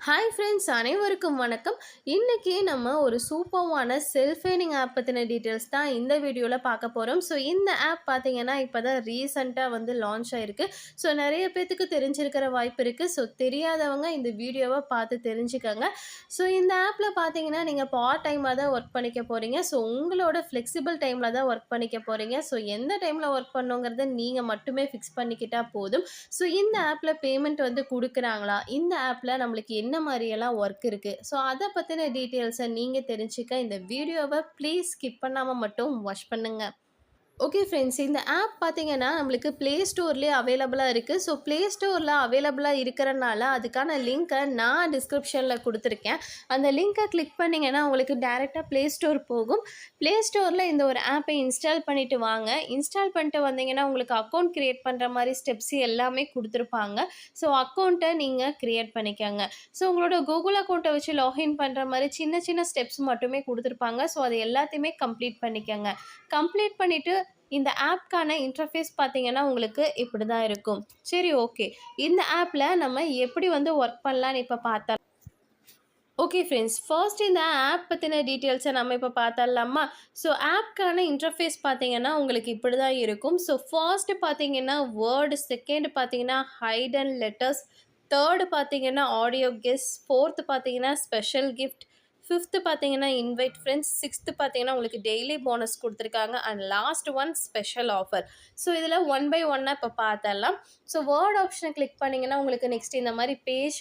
Hi friends, அனைவருக்கும் வணக்கம். இன்றைக்கி நம்ம ஒரு சூப்பர்வான செல்ஃப் ஏர்னிங் ஆப் பற்றின டீட்டெயில்ஸ் தான் இந்த வீடியோவில் பார்க்க போகிறோம். ஸோ இந்த ஆப் பார்த்தீங்கன்னா இப்போ தான் ரீசெண்டாக லான்ச் ஆகிருக்கு. ஸோ நிறைய பேர்த்துக்கு தெரிஞ்சிருக்கிற வாய்ப்பு இருக்குது. ஸோ தெரியாதவங்க இந்த வீடியோவை பார்த்து தெரிஞ்சுக்கோங்க. ஸோ இந்த ஆப்பில் பார்த்தீங்கன்னா நீங்கள் பார்ட் டைமாக தான் ஒர்க் பண்ணிக்க போகிறீங்க. ஸோ உங்களோட ஃப்ளெக்சிபிள் டைமில் தான் ஒர்க் பண்ணிக்க போகிறீங்க. ஸோ எந்த டைமில் ஒர்க் பண்ணுங்கிறத நீங்கள் மட்டுமே ஃபிக்ஸ் பண்ணிக்கிட்டால் போதும். ஸோ இந்த ஆப்பில் பேமெண்ட் கொடுக்குறாங்களா, இந்த ஆப்பில் நம்மளுக்கு என்ன மாதிரியெல்லாம் ஒர்க் இருக்குது, ஸோ அதை பற்றின டீட்டெயில்ஸை நீங்கள் தெரிஞ்சுக்க இந்த வீடியோவை ப்ளீஸ் ஸ்கிப் பண்ணாமல் மட்டும் வாட்ச் பண்ணுங்கள். ஓகே ஃப்ரெண்ட்ஸ், இந்த ஆப் பார்த்தீங்கன்னா நம்மளுக்கு ப்ளே ஸ்டோர்லேயே அவைலபிளாக இருக்குது. ஸோ ப்ளே ஸ்டோரில் அவைலபிளாக இருக்கிறனால அதுக்கான லிங்க்கை நான் டிஸ்கிரிப்ஷனில் கொடுத்துருக்கேன். அந்த லிங்க்கை கிளிக் பண்ணிங்கன்னா உங்களுக்கு டேரெக்டாக ப்ளே ஸ்டோர் போகும். ப்ளே ஸ்டோரில் இந்த ஒரு ஆப்பை இன்ஸ்டால் பண்ணிவிட்டு வாங்க. இன்ஸ்டால் பண்ணிட்டு வந்தீங்கன்னா உங்களுக்கு அக்கௌண்ட் க்ரியேட் பண்ணுற மாதிரி ஸ்டெப்ஸ் எல்லாமே கொடுத்துருப்பாங்க. ஸோ அக்கௌண்ட்டை நீங்கள் க்ரியேட் பண்ணிக்கோங்க. ஸோ உங்களோட கூகுள் அக்கௌண்ட்டை வச்சு லாகின் பண்ணுற மாதிரி சின்ன சின்ன ஸ்டெப்ஸ் மட்டுமே கொடுத்துருப்பாங்க. ஸோ அது எல்லாத்தையுமே கம்ப்ளீட் பண்ணிக்கோங்க. கம்ப்ளீட் பண்ணிவிட்டு இந்த ஆப்க்கான இன்டர்ஃபேஸ் பார்த்தீங்கன்னா உங்களுக்கு இப்படி தான் இருக்கும். சரி, ஓகே. இந்த ஆப்பில் நம்ம எப்படி ஒர்க் பண்ணலான்னு இப்போ பார்த்தா ஓகே ஃப்ரெண்ட்ஸ், ஃபர்ஸ்ட் இந்த ஆப் பற்றின டீட்டெயில்ஸை நம்ம இப்போ பார்த்தரலாமா. ஸோ ஆப்க்கான இன்டர்ஃபேஸ் பார்த்தீங்கன்னா உங்களுக்கு இப்படி தான் இருக்கும். ஸோ ஃபர்ஸ்ட்டு பார்த்தீங்கன்னா வேர்டு, செகண்ட் பார்த்தீங்கன்னா ஹைட் அண்ட் லெட்டர்ஸ், தேர்டு பார்த்தீங்கன்னா ஆடியோ கெஸ், ஃபோர்த்து பார்த்தீங்கன்னா ஸ்பெஷல் கிஃப்ட், ஃபிஃப்த்து பார்த்தீங்கன்னா இன்வைட் ஃப்ரெண்ட்ஸ், சிக்ஸ்த்து பார்த்தீங்கன்னா உங்களுக்கு டெய்லி போனஸ் கொடுத்துருக்காங்க, and last one special offer. So இதில் ஒன் பை ஒன்னாக இப்போ பார்த்தரலாம். ஸோ வேர்ட் ஆப்ஷனை கிளிக் பண்ணிங்கன்னா உங்களுக்கு நெக்ஸ்ட் இந்த மாதிரி பேஜ்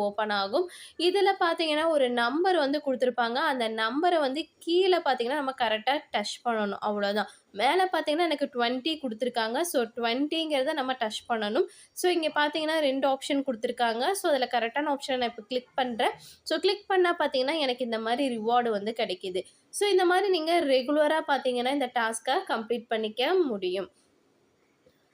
ஓப்பன் ஆகும். இதில் பார்த்தீங்கன்னா ஒரு நம்பர் கொடுத்துருப்பாங்க. அந்த நம்பரை கீழே பார்த்தீங்கன்னா நம்ம கரெக்டாக டச் பண்ணணும், அவ்வளோதான். மேலே பார்த்தீங்கன்னா எனக்கு 20 கொடுத்துருக்காங்க. ஸோ 20ங்கிறத நம்ம டச் பண்ணணும். ஸோ இங்கே பார்த்தீங்கன்னா 2 ஆப்ஷன் கொடுத்துருக்காங்க. ஸோ அதில் கரெக்டான ஆப்ஷனை நான் இப்போ கிளிக் பண்ணுறேன். ஸோ கிளிக் பண்ணால் பார்த்தீங்கன்னா எனக்கு இந்த மாதிரி ரிவார்டு கிடைக்கிது. ஸோ இந்த மாதிரி நீங்கள் ரெகுலராக பார்த்தீங்கன்னா இந்த டாஸ்க்கை கம்ப்ளீட் பண்ணிக்க முடியும்.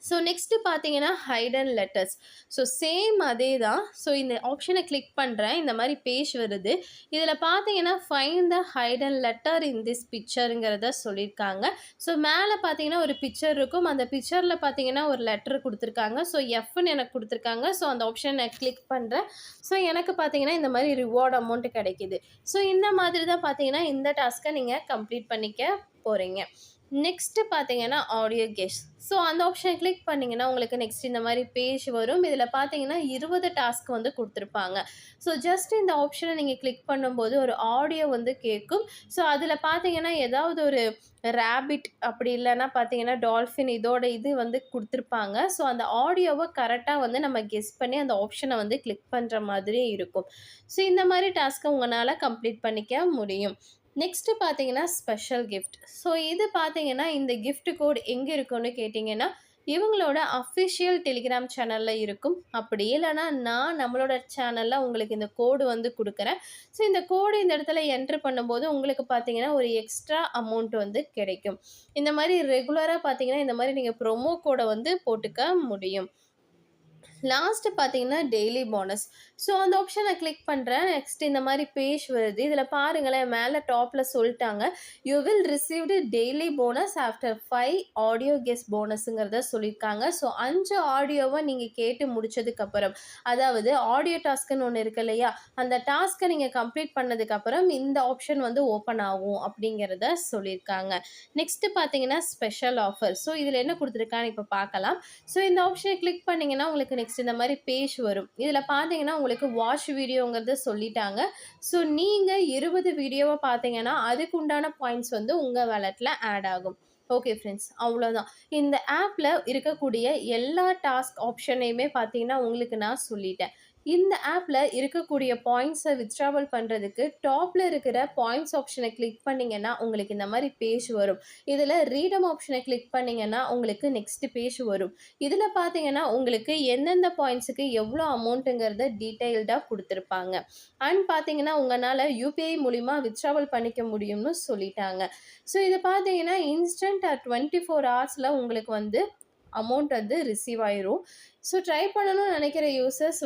ஸோ நெக்ஸ்ட்டு பார்த்தீங்கன்னா height and letters. So same அதே தான். ஸோ இந்த ஆப்ஷனை கிளிக் பண்ணுறேன். இந்த மாதிரி பேஜ் வருது. இதில் பார்த்தீங்கன்னா find the height and letter in this பிக்சருங்கிறத சொல்லியிருக்காங்க. ஸோ மேலே பார்த்தீங்கன்னா ஒரு பிக்சர் இருக்கும். அந்த பிக்சரில் பார்த்தீங்கன்னா ஒரு லெட்டர் கொடுத்துருக்காங்க. ஸோ எஃப்னு எனக்கு கொடுத்துருக்காங்க. ஸோ அந்த ஆப்ஷனை நான் கிளிக் பண்ணுறேன். ஸோ எனக்கு பார்த்தீங்கன்னா இந்த மாதிரி ரிவார்டு அமௌண்ட்டு கிடைக்கிது. ஸோ இந்த மாதிரி தான் பார்த்தீங்கன்னா இந்த டாஸ்க்கை நீங்கள் கம்ப்ளீட் பண்ணிக்க போகிறீங்க. நெக்ஸ்ட்டு பார்த்தீங்கன்னா ஆடியோ கெஸ். ஸோ அந்த ஆப்ஷனை கிளிக் பண்ணிங்கன்னா உங்களுக்கு நெக்ஸ்ட் இந்த மாதிரி பேஜ் வரும். இதில் பார்த்தீங்கன்னா 20 டாஸ்க் கொடுத்துருப்பாங்க. ஸோ ஜஸ்ட் இந்த ஆப்ஷனை நீங்கள் கிளிக் பண்ணும்போது ஒரு ஆடியோ கேட்கும். ஸோ அதில் பார்த்தீங்கன்னா ஏதாவது ஒரு ரேபிட், அப்படி இல்லைன்னா பார்த்தீங்கன்னா டால்ஃபின், இதோட இது கொடுத்துருப்பாங்க. ஸோ அந்த ஆடியோவை கரெக்டாக நம்ம கெஸ் பண்ணி அந்த ஆப்ஷனை கிளிக் பண்ணுற மாதிரி இருக்கும். ஸோ இந்த மாதிரி டாஸ்க்கை உங்களால் கம்ப்ளீட் பண்ணிக்க முடியும். நெக்ஸ்ட்டு பார்த்தீங்கன்னா ஸ்பெஷல் கிஃப்ட். ஸோ இது பார்த்தீங்கன்னா இந்த கிஃப்ட் கோட் எங்கே இருக்குன்னு கேட்டிங்கன்னா இவங்களோட அஃபிஷியல் டெலிகிராம் சேனலில் இருக்கும். அப்படி இல்லைனா நான் நம்மளோட சேனலில் உங்களுக்கு இந்த கோடு கொடுக்குறேன். ஸோ இந்த கோடு இந்த இடத்துல என்ட்ரு பண்ணும்போது உங்களுக்கு பார்த்தீங்கன்னா ஒரு எக்ஸ்ட்ரா அமௌண்ட் கிடைக்கும். இந்த மாதிரி ரெகுலராக பார்த்தீங்கன்னா இந்த மாதிரி நீங்கள் ப்ரொமோ கோடை போட்டுக்க முடியும். லாஸ்ட்டு பார்த்தீங்கன்னா டெய்லி போனஸ். ஸோ அந்த ஆப்ஷனை கிளிக் பண்ணுறேன். நெக்ஸ்ட் இந்த மாதிரி பேஜ் வருது. இதில் பாருங்களேன், மேலே டாப்பில் சொல்லிட்டாங்க, you will received daily bonus after 5 audio guess போனஸுங்கிறத சொல்லியிருக்காங்க. ஸோ 5 ஆடியோவை நீங்கள் கேட்டு முடித்ததுக்கப்புறம், அதாவது ஆடியோ டாஸ்க்குன்னு ஒன்று இருக்கு இல்லையா, அந்த டாஸ்க்கை நீங்கள் கம்ப்ளீட் பண்ணதுக்கப்புறம் இந்த ஆப்ஷன் ஓப்பன் ஆகும் அப்படிங்கிறத சொல்லியிருக்காங்க. நெக்ஸ்ட்டு பார்த்தீங்கன்னா ஸ்பெஷல் ஆஃபர். ஸோ இதில் என்ன கொடுத்துருக்கான்னு இப்போ பார்க்கலாம். ஸோ இந்த ஆப்ஷனை கிளிக் பண்ணிங்கன்னா உங்களுக்கு நெக்ஸ்ட் இந்த மாதிரி பேஜ் வரும். இதில் பார்த்தீங்கன்னா உங்களுக்கு வாட்ச் வீடியோங்கிறத சொல்லிட்டாங்க. ஸோ நீங்கள் 20 வீடியோவை பார்த்தீங்கன்னா அதுக்கு உண்டான பாயிண்ட்ஸ் உங்கள் வேலெட்டில் ஆட் ஆகும். ஓகே ஃப்ரெண்ட்ஸ், அவ்வளோதான். இந்த ஆப்பில் இருக்கக்கூடிய எல்லா டாஸ்க் ஆப்ஷனையுமே பார்த்தீங்கன்னா உங்களுக்கு நான் சொல்லிட்டேன். இந்த ஆப்பில் இருக்கக்கூடிய பாயிண்ட்ஸை வித்ட்ராவல் பண்ணுறதுக்கு டாப்பில் இருக்கிற பாயிண்ட்ஸ் ஆப்ஷனை கிளிக் பண்ணிங்கன்னா உங்களுக்கு இந்த மாதிரி பேஜ் வரும். இதில் ரீடம் ஆப்ஷனை கிளிக் பண்ணிங்கன்னா உங்களுக்கு நெக்ஸ்ட் பேஜ் வரும். இதில் பார்த்தீங்கன்னா உங்களுக்கு எந்தெந்த பாயிண்ட்ஸுக்கு எவ்வளோ அமௌண்ட்டுங்கிறத டீட்டெயில்டாக கொடுத்துருப்பாங்க. அண்ட் பார்த்தீங்கன்னா உங்களால் யூபிஐ மூலிமா வித்ட்ராவல் பண்ணிக்க முடியும்னு சொல்லிட்டாங்க. ஸோ இதை பார்த்தீங்கன்னா இன்ஸ்டன்ட் 24 ஹவர்ஸில் உங்களுக்கு அமௌண்ட் ரிசீவ் ஆயிரும். ஸோ ட்ரை பண்ணணும்னு நினைக்கிற யூசர்ஸ்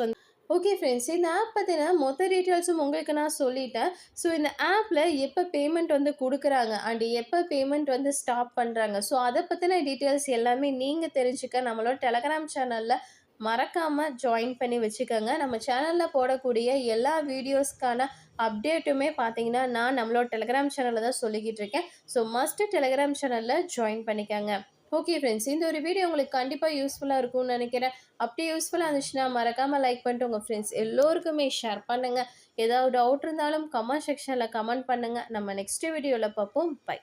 ஓகே ஃப்ரெண்ட்ஸ், இந்த ஆப் பற்றின மொத்த டீட்டெயில்ஸும் உங்களுக்கு நான் சொல்லிட்டேன். ஸோ இந்த ஆப்பில் எப்போ பேமெண்ட் கொடுக்குறாங்க அண்ட் எப்போ பேமெண்ட் ஸ்டாப் பண்ணுறாங்க, ஸோ அதை பற்றின டீட்டெயில்ஸ் எல்லாமே நீங்கள் தெரிஞ்சுக்க நம்மளோட டெலகிராம் சேனலில் மறக்காமல் ஜாயின் பண்ணி வச்சுக்கோங்க. நம்ம சேனலில் போடக்கூடிய எல்லா வீடியோஸ்க்கான அப்டேட்டுமே பார்த்தீங்கன்னா நான் நம்மளோட டெலிகிராம் சேனலில் தான் சொல்லிக்கிட்டு இருக்கேன். ஸோ மஸ்ட்டு டெலிகிராம் சேனலில் ஜாயின் பண்ணிக்கோங்க. ஓகே ஃப்ரெண்ட்ஸ், இந்த ஒரு வீடியோ உங்களுக்கு கண்டிப்பாக யூஸ்ஃபுல்லாக இருக்கும்னு நினைக்கிறேன். அப்படி யூஸ்ஃபுல்லாக இருந்துச்சுன்னா மறக்காமல் லைக் பண்ணிட்டு உங்கள் ஃப்ரெண்ட்ஸ் எல்லோருக்குமே ஷேர் பண்ணுங்கள். ஏதாவது டவுட் இருந்தாலும் கமெண்ட் செக்ஷனில் கமெண்ட் பண்ணுங்கள். நம்ம நெக்ஸ்ட் வீடியோவில் பார்ப்போம். பை.